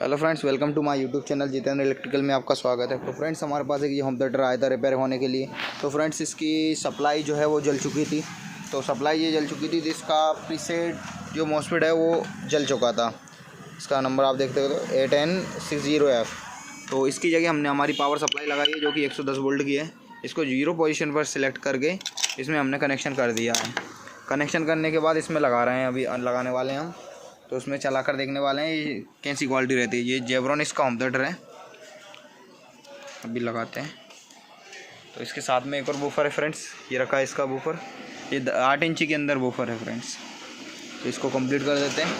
Hello friends, welcome to my YouTube channel Jitendra electrical में आपका स्वागत है। तो फ्रेंड्स, हमारे पास एक ये होम थिएटर आया था रिपेयर होने के लिए। तो फ्रेंड्स, इसकी सप्लाई जो है वो जल चुकी थी। तो सप्लाई ये जल चुकी थी तो इसका प्रीसेट जो मॉसफेट है वो जल चुका था। इसका नंबर आप देखते हो तो 8N60F। तो इसकी जगह हमने हमारी पावर सप्लाई लगाई है जो कि 110 वोल्ट की है। इसको 0 पोजीशन पर सिलेक्ट करके इसमें हमने कनेक्शन कर दिया है। कनेक्शन करने के बाद इसमें लगा रहे हैं, अभी लगाने वाले हैं हम। तो उसमें चला कर देखने वाले हैं ये कैसी क्वालिटी रहती है। ये जेब्रॉन इसका होम थिएटर है, अभी लगाते हैं। तो इसके साथ में एक और बूफर है फ्रेंड्स, ये रखा है इसका बूफर। ये 8 इंची के अंदर बूफर है फ्रेंड्स। तो इसको कंप्लीट कर देते हैं।